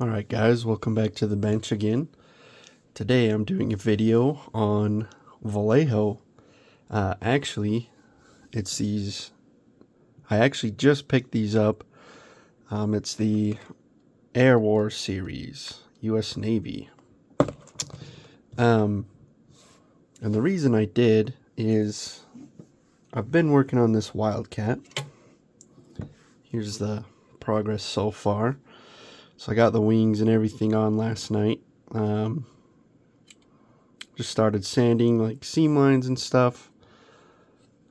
Alright guys, welcome back to the bench again. Today I'm doing a video on Vallejo. Actually, it's these, I actually just picked these up. It's the Air War series, US Navy. And the reason I did is I've been working on this Wildcat. Here's the progress so far. So I got the wings and everything on last night. Just started sanding like seam lines and stuff.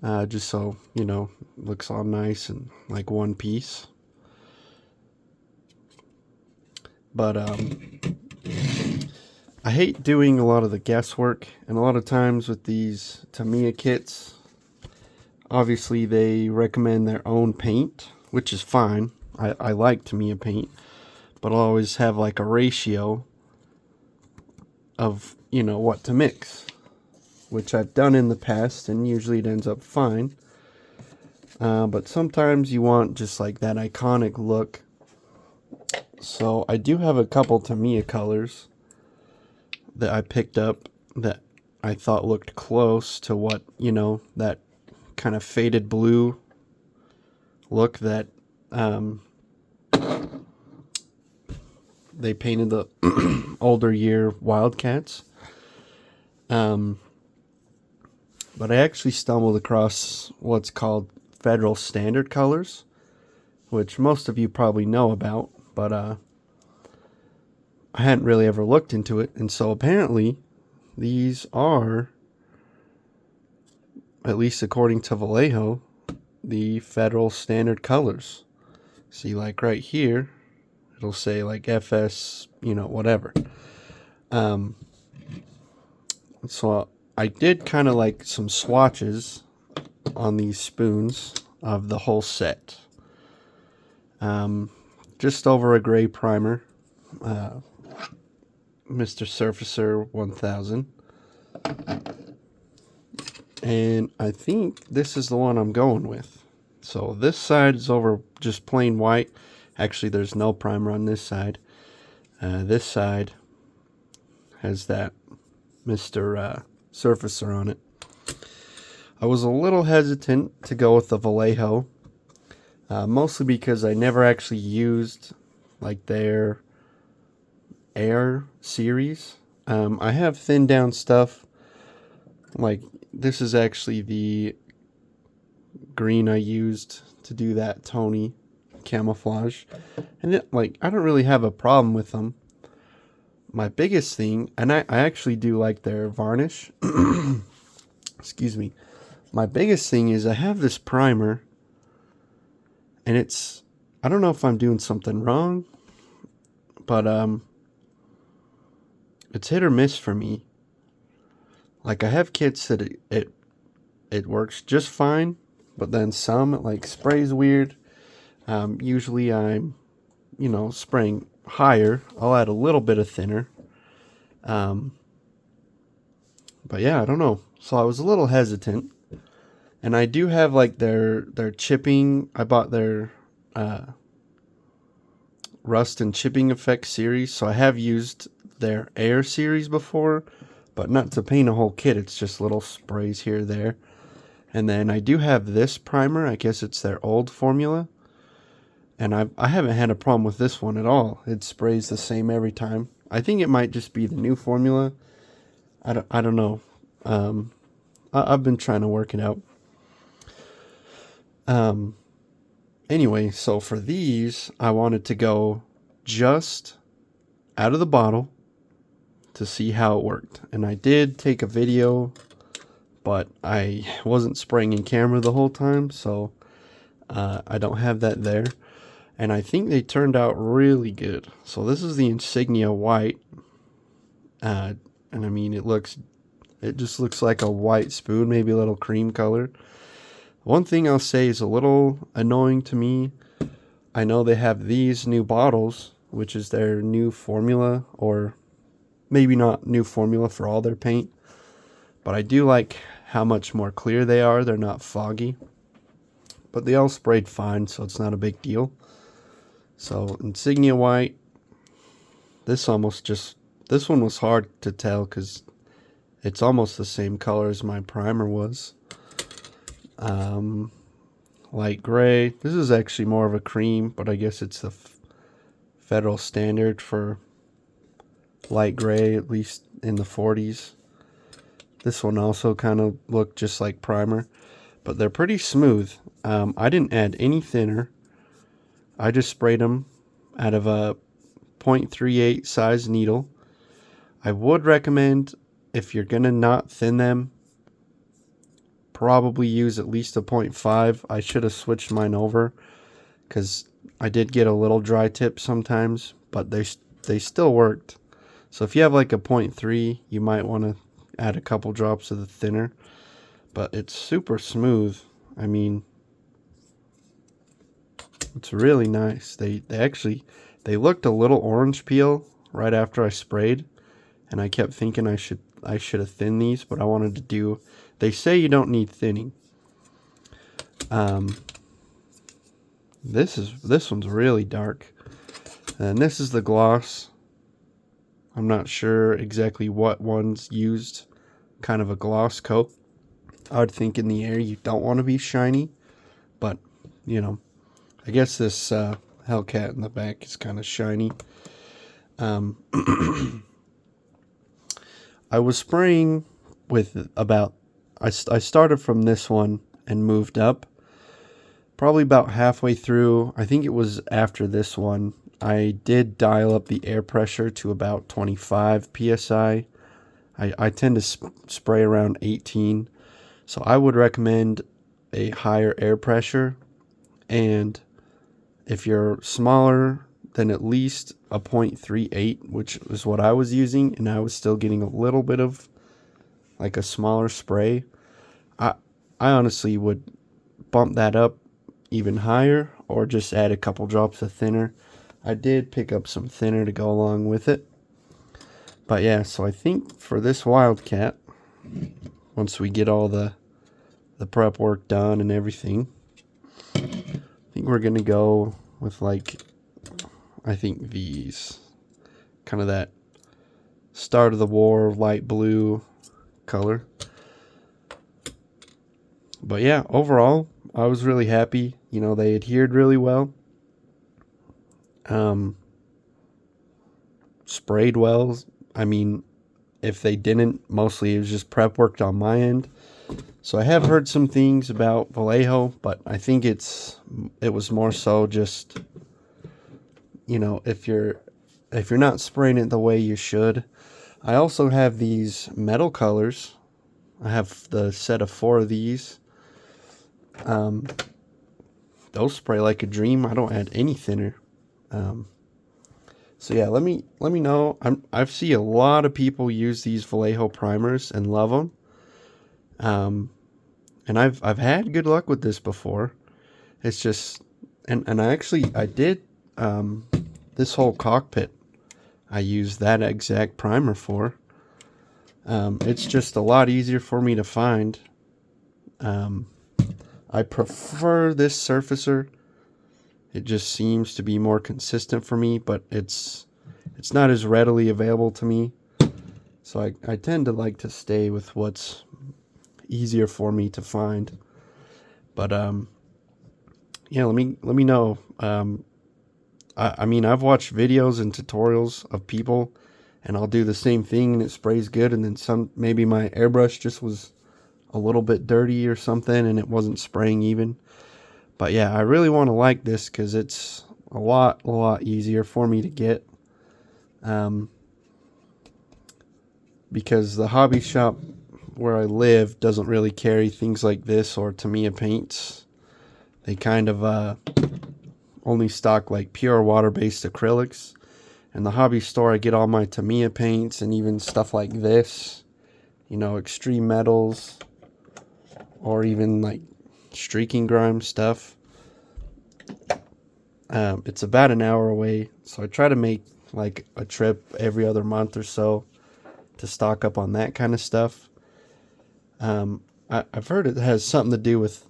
Just so, looks all nice and like one piece. But I hate doing a lot of the guesswork, and a lot of times with these Tamiya kits, obviously they recommend their own paint, which is fine. I like Tamiya paint, but I'll always have like a ratio of, what to mix, which I've done in the past, and usually it ends up fine. But sometimes you want just like that iconic look. So I do have a couple Tamiya colors that I picked up that I thought looked close to what, that kind of faded blue look that they painted the older year Wildcats. But I actually stumbled across what's called Federal Standard colors, which most of you probably know about, but I hadn't really ever looked into it. And so apparently these are, at least according to Vallejo, the Federal Standard colors. See, like right here, it'll say like FS, whatever. So I did kind of like some swatches on these spoons of the whole set. Just over a gray primer, Mr. Surfacer 1000. And I think this is the one I'm going with. So this side is over just plain white. Actually, there's no primer on this side. This side has that Mr. Surfacer on it. I was a little hesitant to go with the Vallejo, mostly because I never actually used like their Air series. I have thinned down stuff. Like this is actually the green I used to do that Tony camouflage, and I don't really have a problem with them. My biggest thing, and I actually do like their varnish. Excuse me. My biggest thing is I have this primer, and I don't know if I'm doing something wrong, but it's hit or miss for me. Like I have kits that it works just fine, but then some it like sprays weird. Usually I'm, spraying higher. I'll add a little bit of thinner. But yeah, I don't know. So I was a little hesitant. And I do have like their chipping. I bought their rust and chipping effect series. So I have used their Air series before, but not to paint a whole kit. It's just little sprays here or there. And then I do have this primer. I guess it's their old formula. And I haven't had a problem with this one at all. It sprays the same every time. I think it might just be the new formula. I don't know. I've been trying to work it out. Anyway, so for these, I wanted to go just out of the bottle to see how it worked. And I did take a video, but I wasn't spraying in camera the whole time, so I don't have that there. And I think they turned out really good. So this is the Insignia white. And I mean, it just looks like a white spoon, maybe a little cream colored. One thing I'll say is a little annoying to me. I know they have these new bottles, which is their new formula, or maybe not new formula for all their paint. But I do like how much more clear they are. They're not foggy. But they all sprayed fine, so it's not a big deal. So Insignia white, This one was hard to tell because it's almost the same color as my primer was. Light gray. This is actually more of a cream, but I guess it's the federal standard for light gray, at least in the 40s. This one also kind of looked just like primer, but they're pretty smooth. I didn't add any thinner. I just sprayed them out of a 0.38 size needle. I would recommend, if you're gonna not thin them, probably use at least a 0.5. I should have switched mine over because I did get a little dry tip sometimes, but they still worked. So if you have like a 0.3, you might want to add a couple drops of the thinner, but it's super smooth. I mean, it's really nice. They looked a little orange peel right after I sprayed, and I kept thinking I should have thinned these, but I wanted to do. They say you don't need thinning. This one's really dark, and this is the gloss. I'm not sure exactly what one's used, kind of a gloss coat. I would think in the air you don't want to be shiny, but you know, I guess this Hellcat in the back is kind of shiny. I was spraying with about, I started from this one and moved up. Probably about halfway through, I think it was after this one, I did dial up the air pressure to about 25 psi. I tend to spray around 18, so I would recommend a higher air pressure. And if you're smaller, then at least a 0.38, which is what I was using, and I was still getting a little bit of like a smaller spray. I honestly would bump that up even higher, or just add a couple drops of thinner. I did pick up some thinner to go along with it. But yeah, so I think for this Wildcat, once we get all the prep work done and everything, I think we're gonna go with like, I think these, kind of that start of the war light blue color. But yeah, overall, I was really happy. You know, they adhered really well. Sprayed well. I mean, if they didn't, mostly it was just prep work on my end. So I have heard some things about Vallejo, but I think it was more so just, you know, if you're not spraying it the way you should. I also have these metal colors. I have the set of 4 of these. Those spray like a dream. I don't add any thinner. So yeah, let me know. I've seen a lot of people use these Vallejo primers and love them. And I've had good luck with this before. It's just, and I did this whole cockpit. I used that exact primer for. It's just a lot easier for me to find. I prefer this surfacer. It just seems to be more consistent for me, but it's not as readily available to me. So I tend to like to stay with what's easier for me to find. But yeah, let me know. I mean, I've watched videos and tutorials of people, and I'll do the same thing and it sprays good, and then maybe my airbrush just was a little bit dirty or something and it wasn't spraying even. But yeah, I really want to like this because it's a lot easier for me to get. Because the hobby shop where I live doesn't really carry things like this or Tamiya paints. They kind of only stock like pure water-based acrylics. And the hobby store, I get all my Tamiya paints and even stuff like this. You know, extreme metals, or even like streaking grime stuff. It's about an hour away, so I try to make like a trip every other month or so to stock up on that kind of stuff. I've heard it has something to do with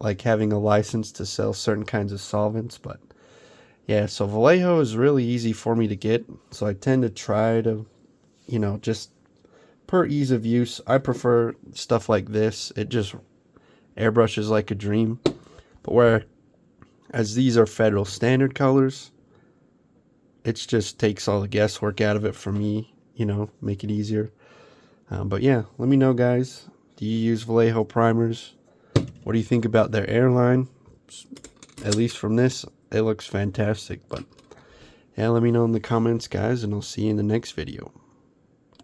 like having a license to sell certain kinds of solvents, but yeah, so Vallejo is really easy for me to get, so I tend to try to, you know, just per ease of use, I prefer stuff like this. It just airbrushes like a dream. But whereas these are federal standard colors, it just takes all the guesswork out of it for me, you know, make it easier. But yeah, let me know, guys. Do you use Vallejo primers? What do you think about their airline? At least from this, it looks fantastic. But yeah, let me know in the comments, guys, and I'll see you in the next video.